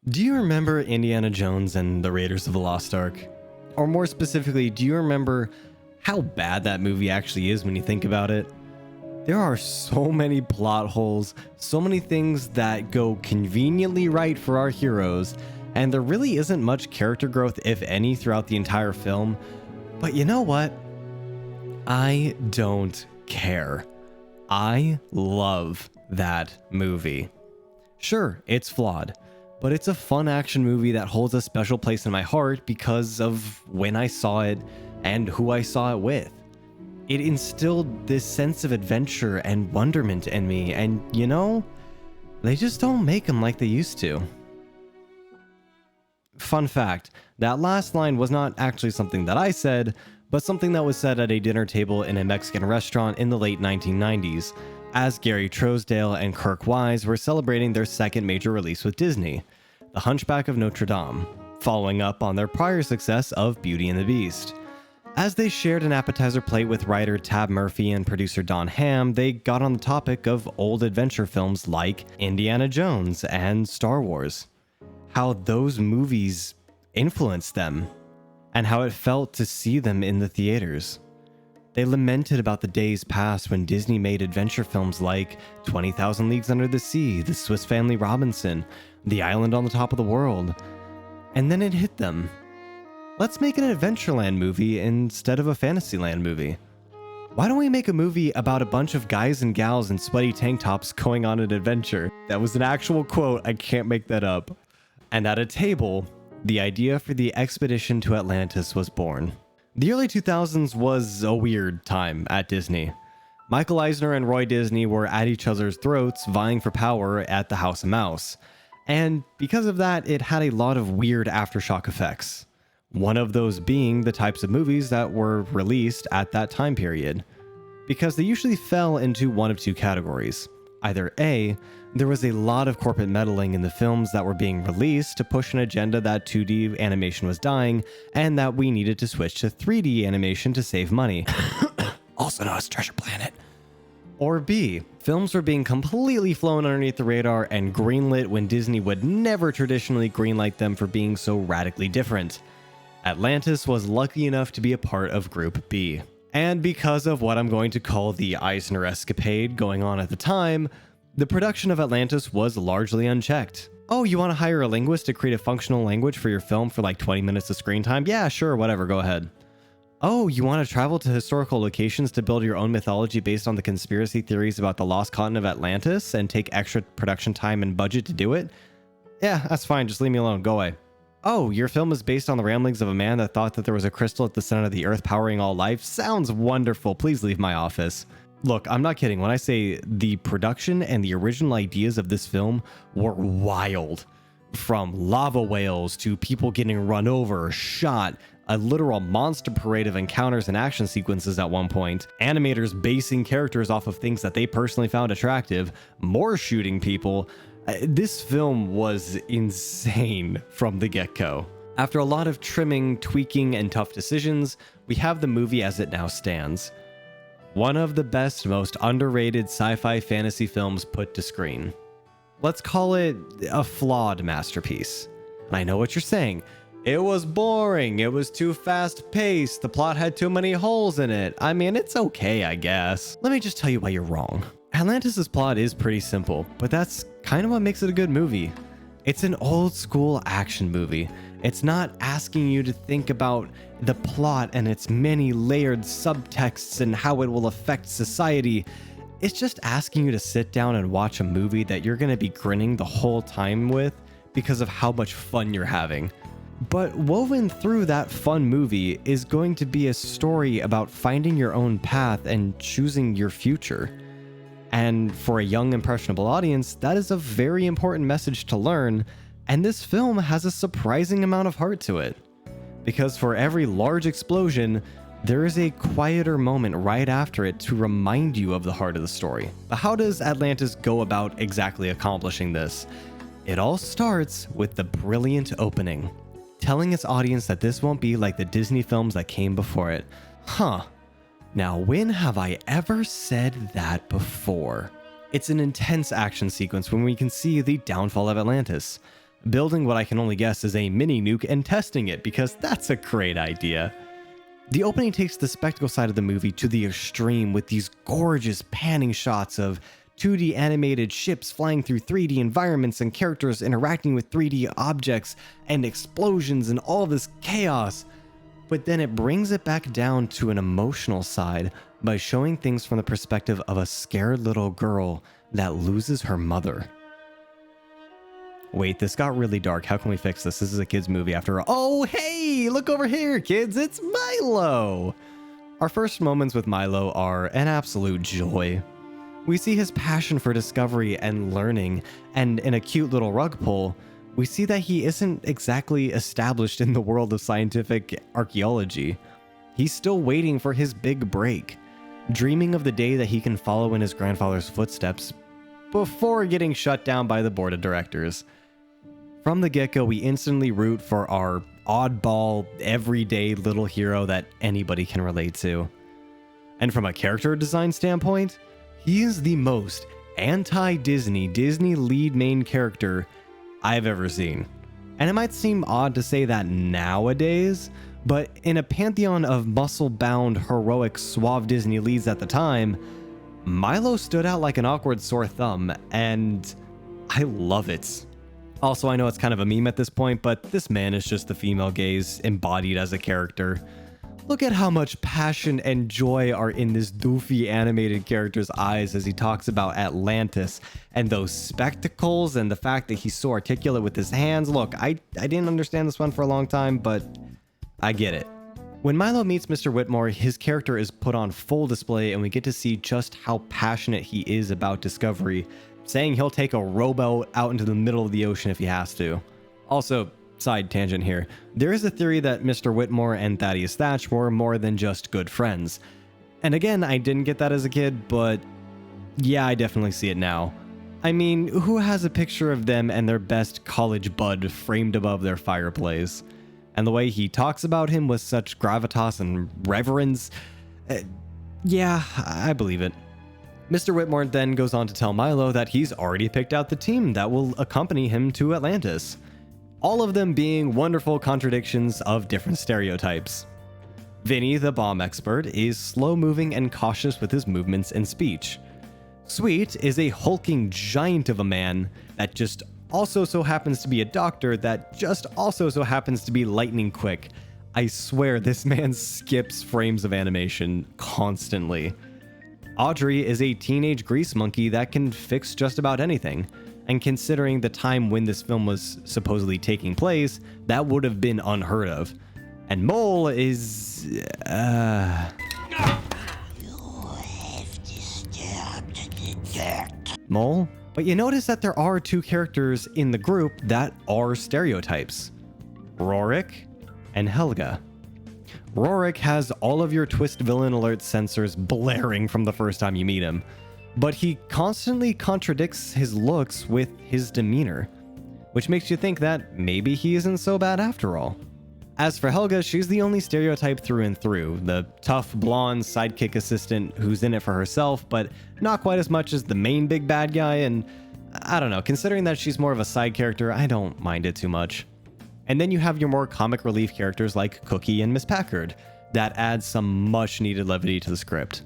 Do you remember Indiana Jones and the Raiders of the Lost Ark? Or more specifically, do you remember how bad that movie actually is when you think about it? There are so many plot holes, so many things that go conveniently right for our heroes, and there really isn't much character growth, if any, throughout the entire film. But you know what? I don't care. I love that movie. Sure, it's flawed, but it's a fun action movie that holds a special place in my heart because of when I saw it and who I saw it with. It instilled this sense of adventure and wonderment in me, and you know, they just don't make them like they used to. Fun fact, that last line was not actually something that I said, but something that was said at a dinner table in a Mexican restaurant in the late 1990s, as Gary Trousdale and Kirk Wise were celebrating their second major release with Disney, The Hunchback of Notre Dame, following up on their prior success of Beauty and the Beast. As they shared an appetizer plate with writer Tab Murphy and producer Don Hamm, they got on the topic of old adventure films like Indiana Jones and Star Wars. How those movies influenced them, and how it felt to see them in the theaters. They lamented about the days past when Disney made adventure films like 20,000 Leagues Under the Sea, The Swiss Family Robinson, The Island on the Top of the World. And then it hit them. Let's make an Adventureland movie instead of a Fantasyland movie. Why don't we make a movie about a bunch of guys and gals in sweaty tank tops going on an adventure? That was an actual quote, I can't make that up. And at a table, the idea for the expedition to Atlantis was born. The early 2000s was a weird time at Disney. Michael Eisner and Roy Disney were at each other's throats vying for power at the House of Mouse. And because of that, it had a lot of weird aftershock effects. One of those being the types of movies that were released at that time period. Because they usually fell into one of two categories. Either A, there was a lot of corporate meddling in the films that were being released to push an agenda that 2D animation was dying, and that we needed to switch to 3D animation to save money. Also known as Treasure Planet. Or B, films were being completely flown underneath the radar and greenlit when Disney would never traditionally greenlight them for being so radically different. Atlantis was lucky enough to be a part of Group B. And because of what I'm going to call the Eisner escapade going on at the time, the production of Atlantis was largely unchecked. Oh, you want to hire a linguist to create a functional language for your film for like 20 minutes of screen time? Yeah, sure, whatever, go ahead. Oh, you want to travel to historical locations to build your own mythology based on the conspiracy theories about the lost continent of Atlantis and take extra production time and budget to do it? Yeah, that's fine, just leave me alone, go away. Oh, your film is based on the ramblings of a man that thought that there was a crystal at the center of the earth powering all life? Sounds wonderful. Please leave my office. Look, I'm not kidding when I say the production and the original ideas of this film were wild. From lava whales to people getting run over, shot, a literal monster parade of encounters and action sequences at one point, animators basing characters off of things that they personally found attractive, more shooting people. This film was insane from the get-go. After a lot of trimming, tweaking, and tough decisions, we have the movie as it now stands. One of the best, most underrated sci-fi fantasy films put to screen. Let's call it a flawed masterpiece. And I know what you're saying. It was boring, it was too fast-paced, the plot had too many holes in it. I mean, it's okay, I guess. Let me just tell you why you're wrong. Atlantis' plot is pretty simple, but that's kind of what makes it a good movie. It's an old school action movie. It's not asking you to think about the plot and its many layered subtexts and how it will affect society. It's just asking you to sit down and watch a movie that you're going to be grinning the whole time with because of how much fun you're having. But woven through that fun movie is going to be a story about finding your own path and choosing your future. And for a young, impressionable audience, that is a very important message to learn, and this film has a surprising amount of heart to it. Because for every large explosion, there is a quieter moment right after it to remind you of the heart of the story. But how does Atlantis go about exactly accomplishing this? It all starts with the brilliant opening, telling its audience that this won't be like the Disney films that came before it. Huh. Now, when have I ever said that before? It's an intense action sequence when we can see the downfall of Atlantis. building what I can only guess is a mini nuke and testing it, because that's a great idea. The opening takes the spectacle side of the movie to the extreme with these gorgeous panning shots of 2D animated ships flying through 3D environments and characters interacting with 3D objects and explosions and all this chaos. But then it brings it back down to an emotional side by showing things from the perspective of a scared little girl that loses her mother. Wait, this got really dark. How can we fix this? This is a kid's movie after all. Oh, hey, look over here, kids. It's Milo. Our first moments with Milo are an absolute joy. We see his passion for discovery and learning, and in a cute little rug pull, we see that he isn't exactly established in the world of scientific archaeology. He's still waiting for his big break, dreaming of the day that he can follow in his grandfather's footsteps before getting shut down by the board of directors. From the get-go, we instantly root for our oddball, everyday little hero that anybody can relate to. And from a character design standpoint, he is the most anti-Disney, Disney lead main character I've ever seen. And it might seem odd to say that nowadays, but in a pantheon of muscle-bound, heroic, suave Disney leads at the time, Milo stood out like an awkward sore thumb, and I love it. Also, I know it's kind of a meme at this point, but this man is just the female gaze embodied as a character. Look at how much passion and joy are in this doofy animated character's eyes as he talks about Atlantis and those spectacles and the fact that he's so articulate with his hands. Look, I didn't understand this one for a long time, but I get it. When Milo meets Mr. Whitmore, his character is put on full display and we get to see just how passionate he is about discovery, saying he'll take a rowboat out into the middle of the ocean if he has to. Also, side tangent here, there is a theory that Mr. Whitmore and Thaddeus Thatch were more than just good friends. And again, I didn't get that as a kid, but yeah, I definitely see it now. I mean, who has a picture of them and their best college bud framed above their fireplace? And the way he talks about him with such gravitas and reverence, yeah, I believe it. Mr. Whitmore then goes on to tell Milo that he's already picked out the team that will accompany him to Atlantis. All of them being wonderful contradictions of different stereotypes. Vinny, the bomb expert, is slow-moving and cautious with his movements and speech. Sweet is a hulking giant of a man that just also so happens to be a doctor that just also so happens to be lightning quick. I swear this man skips frames of animation constantly. Audrey is a teenage grease monkey that can fix just about anything, and considering the time when this film was supposedly taking place, that would have been unheard of. And Mole is... You have disturbed the dirt. Mole? But you notice that there are two characters in the group that are stereotypes. Rorik and Helga. Rorik has all of your twist villain alert sensors blaring from the first time you meet him, but he constantly contradicts his looks with his demeanor, which makes you think that maybe he isn't so bad after all. As for Helga, she's the only stereotype through and through, the tough blonde sidekick assistant who's in it for herself, but not quite as much as the main big bad guy, and I don't know, considering that she's more of a side character, I don't mind it too much. And then you have your more comic relief characters like Cookie and Miss Packard, that add some much needed levity to the script.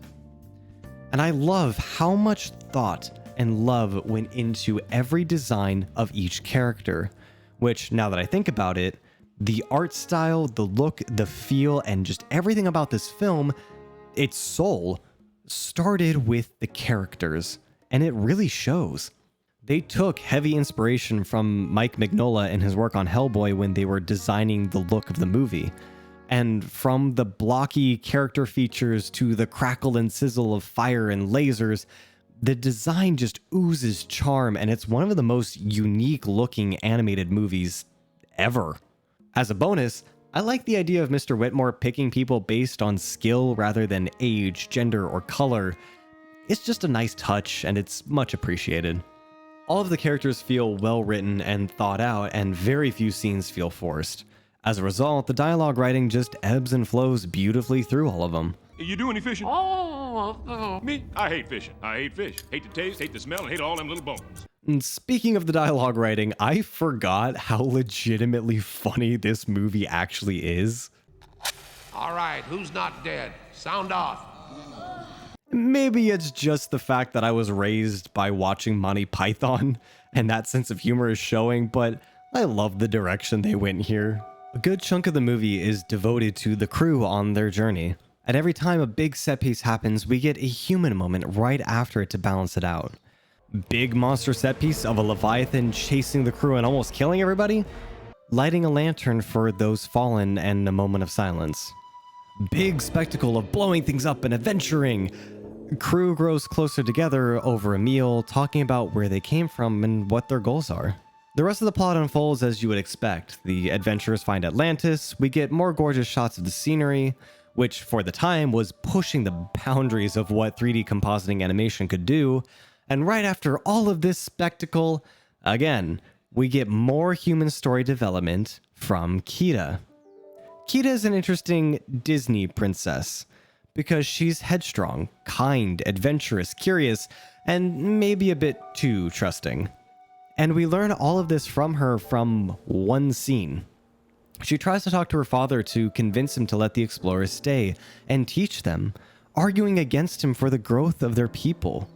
And I love how much thought and love went into every design of each character, which, now that I think about it, the art style, the look, the feel, and just everything about this film, its soul, started with the characters, and it really shows. They took heavy inspiration from Mike Mignola and his work on Hellboy when they were designing the look of the movie. And from the blocky character features to the crackle and sizzle of fire and lasers, the design just oozes charm, and it's one of the most unique looking animated movies ever. As a bonus, I like the idea of Mr. Whitmore picking people based on skill rather than age, gender, or color. It's just a nice touch, and it's much appreciated. All of the characters feel well written and thought out, and very few scenes feel forced. As a result, the dialogue writing just ebbs and flows beautifully through all of them. You do any fishing? Me? I hate fishing. I hate fish. Hate the taste, hate the smell, and hate all them little bones. And speaking of the dialogue writing, I forgot how legitimately funny this movie actually is. All right, who's not dead? Sound off. Maybe it's just the fact that I was raised by watching Monty Python and that sense of humor is showing, but I love the direction they went here. A good chunk of the movie is devoted to the crew on their journey. And every time a big set piece happens, we get a human moment right after it to balance it out. Big monster set piece of a Leviathan chasing the crew and almost killing everybody? Lighting a lantern for those fallen and a moment of silence. Big spectacle of blowing things up and adventuring. Crew grows closer together over a meal, talking about where they came from and what their goals are. The rest of the plot unfolds as you would expect. The adventurers find Atlantis, we get more gorgeous shots of the scenery, which for the time was pushing the boundaries of what 3D compositing animation could do, and right after all of this spectacle, again, we get more human story development from Kida. Kida is an interesting Disney princess, because she's headstrong, kind, adventurous, curious, and maybe a bit too trusting. And we learn all of this from her from one scene. She tries to talk to her father to convince him to let the explorers stay and teach them, arguing against him for the growth of their people.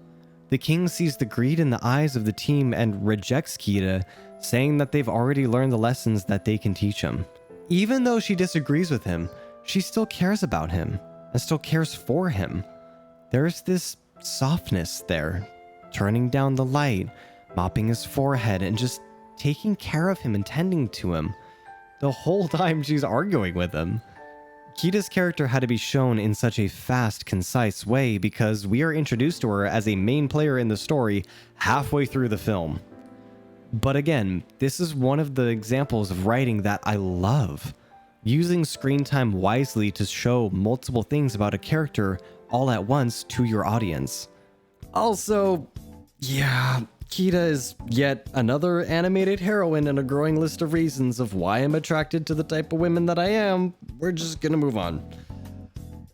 The king sees the greed in the eyes of the team and rejects Kida, saying that they've already learned the lessons that they can teach him. Even though she disagrees with him, she still cares about him and still cares for him. There's this softness there, turning down the light, mopping his forehead, and just taking care of him and tending to him the whole time she's arguing with him. Kida's character had to be shown in such a fast, concise way because we are introduced to her as a main player in the story halfway through the film. But again, this is one of the examples of writing that I love. Using screen time wisely to show multiple things about a character all at once to your audience. Also, yeah, Kida is yet another animated heroine in a growing list of reasons of why I'm attracted to the type of women that I am. We're just gonna move on.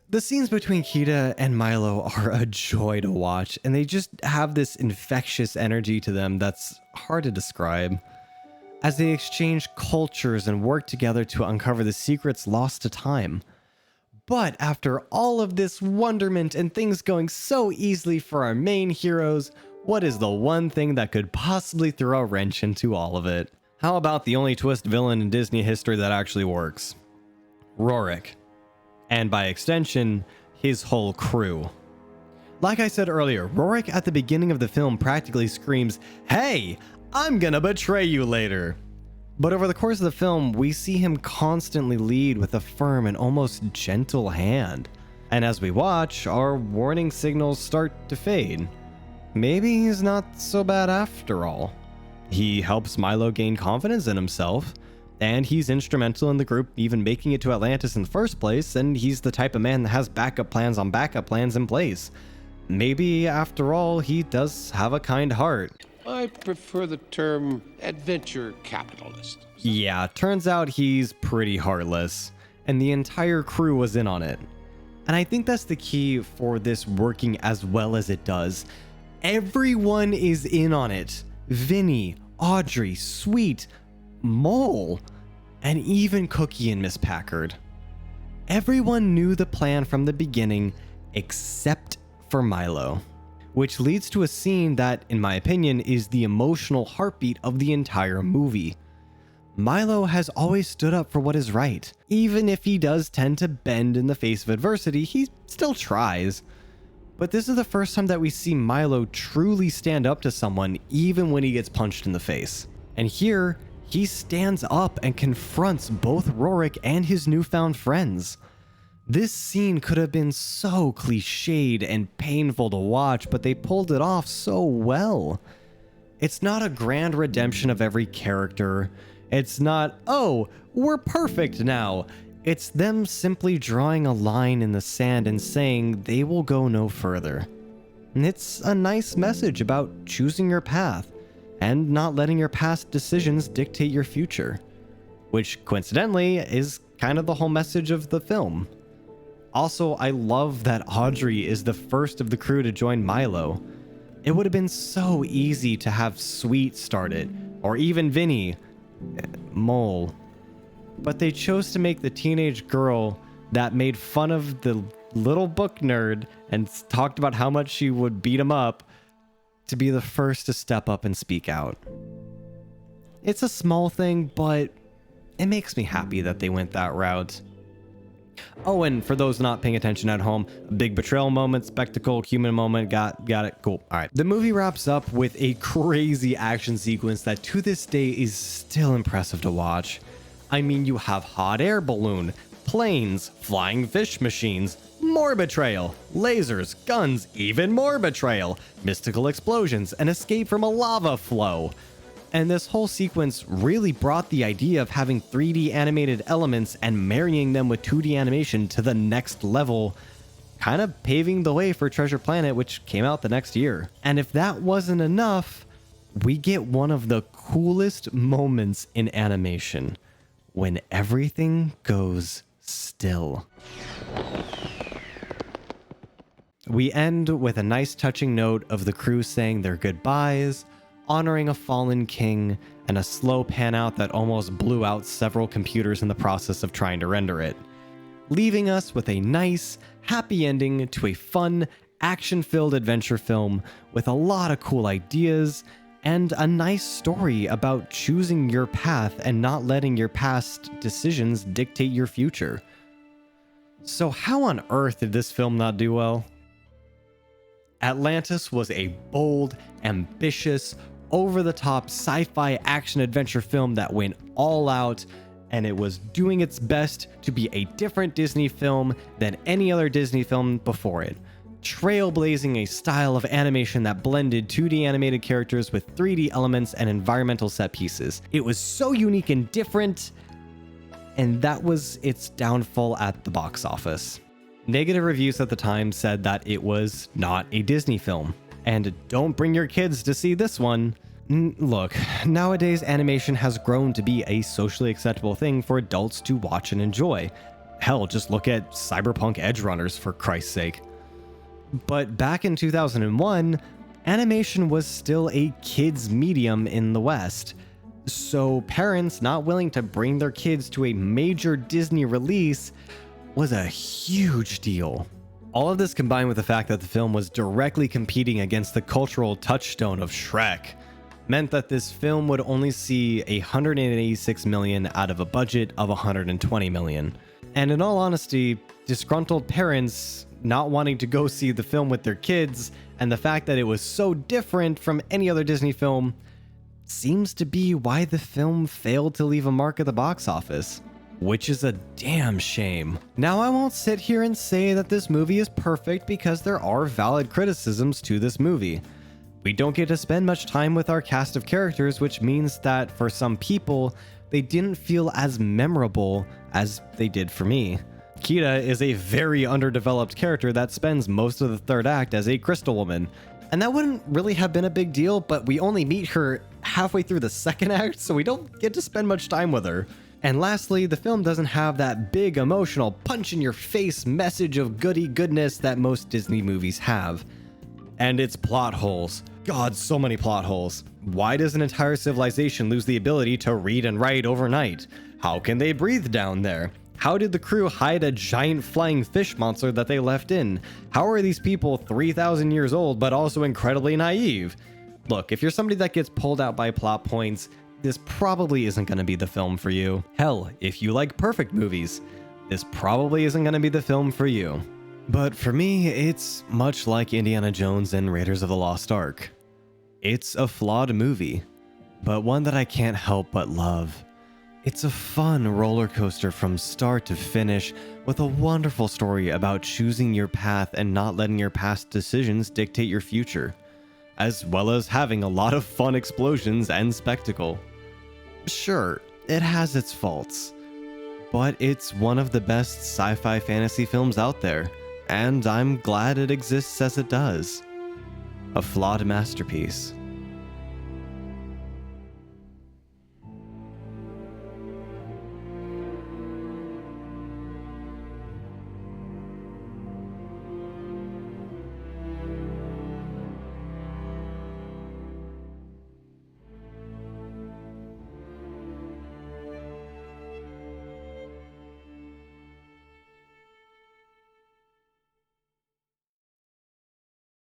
The scenes between Kida and Milo are a joy to watch, and they just have this infectious energy to them that's hard to describe. As they exchange cultures and work together to uncover the secrets lost to time. But after all of this wonderment and things going so easily for our main heroes, what is the one thing that could possibly throw a wrench into all of it? How about the only twist villain in Disney history that actually works? Rorik. And by extension, his whole crew. Like I said earlier, Rorik at the beginning of the film practically screams, "Hey, I'm gonna betray you later." But over the course of the film, we see him constantly lead with a firm and almost gentle hand. And as we watch, our warning signals start to fade. Maybe he's not so bad after all. He helps Milo gain confidence in himself, and he's instrumental in the group even making it to Atlantis in the first place, and he's the type of man that has backup plans on backup plans in place. Maybe, after all, he does have a kind heart. I prefer the term adventure capitalist. Yeah, turns out he's pretty heartless, and the entire crew was in on it. And I think that's the key for this working as well as it does. Everyone is in on it. Vinny, Audrey, Sweet, Mole, and even Cookie and Miss Packard. Everyone knew the plan from the beginning except for Milo, which leads to a scene that, in my opinion, is the emotional heartbeat of the entire movie. Milo has always stood up for what is right. Even if he does tend to bend in the face of adversity, he still tries. But this is the first time that we see Milo truly stand up to someone even when he gets punched in the face. And here, he stands up and confronts both Rorik and his newfound friends. This scene could have been so cliched and painful to watch, but they pulled it off so well. It's not a grand redemption of every character. It's not, oh, we're perfect now. It's them simply drawing a line in the sand and saying they will go no further. And it's a nice message about choosing your path and not letting your past decisions dictate your future, which coincidentally is kind of the whole message of the film. Also, I love that Audrey is the first of the crew to join Milo. It would have been so easy to have Sweet start it, or even Vinny, Mole. But they chose to make the teenage girl that made fun of the little book nerd and talked about how much she would beat him up to be the first to step up and speak out. It's a small thing, but it makes me happy that they went that route. Oh, and for those not paying attention at home, a big betrayal moment, spectacle, human moment, got it, cool. All right. The movie wraps up with a crazy action sequence that to this day is still impressive to watch. I mean, you have hot air balloon, planes, flying fish machines, more betrayal, lasers, guns, even more betrayal, mystical explosions, an escape from a lava flow. And this whole sequence really brought the idea of having 3D animated elements and marrying them with 2D animation to the next level, kind of paving the way for Treasure Planet, which came out the next year. And if that wasn't enough, we get one of the coolest moments in animation, when everything goes still. We end with a nice touching note of the crew saying their goodbyes, honoring a fallen king, and a slow pan out that almost blew out several computers in the process of trying to render it, leaving us with a nice, happy ending to a fun, action-filled adventure film with a lot of cool ideas and a nice story about choosing your path and not letting your past decisions dictate your future. So how on earth did this film not do well? Atlantis was a bold, ambitious, over-the-top sci-fi action-adventure film that went all out, and it was doing its best to be a different Disney film than any other Disney film before it, trailblazing a style of animation that blended 2D animated characters with 3D elements and environmental set pieces. It was so unique and different, and that was its downfall at the box office. Negative reviews at the time said that it was not a Disney film, and don't bring your kids to see this one. Look, nowadays animation has grown to be a socially acceptable thing for adults to watch and enjoy. Hell, just look at Cyberpunk Edgerunners, for Christ's sake. But back in 2001, animation was still a kid's medium in the West. So parents not willing to bring their kids to a major Disney release was a huge deal. All of this combined with the fact that the film was directly competing against the cultural touchstone of Shrek meant that this film would only see $186 million out of a budget of $120 million. And in all honesty, disgruntled parents not wanting to go see the film with their kids and the fact that it was so different from any other Disney film seems to be why the film failed to leave a mark at the box office, which is a damn shame. Now, I won't sit here and say that this movie is perfect because there are valid criticisms to this movie. We don't get to spend much time with our cast of characters, which means that for some people, they didn't feel as memorable as they did for me. Kida is a very underdeveloped character that spends most of the third act as a crystal woman, and that wouldn't really have been a big deal, but we only meet her halfway through the second act, so we don't get to spend much time with her. And lastly, the film doesn't have that big emotional punch-in-your-face message of goody goodness that most Disney movies have. And its plot holes. God, so many plot holes. Why does an entire civilization lose the ability to read and write overnight? How can they breathe down there? How did the crew hide a giant flying fish monster that they left in? How are these people 3,000 years old but also incredibly naive? Look, if you're somebody that gets pulled out by plot points, this probably isn't going to be the film for you. Hell, if you like perfect movies, this probably isn't going to be the film for you. But for me, it's much like Indiana Jones and Raiders of the Lost Ark. It's a flawed movie, but one that I can't help but love. It's a fun roller coaster from start to finish with a wonderful story about choosing your path and not letting your past decisions dictate your future, as well as having a lot of fun explosions and spectacle. Sure, it has its faults, but it's one of the best sci-fi fantasy films out there, and I'm glad it exists as it does. A flawed masterpiece.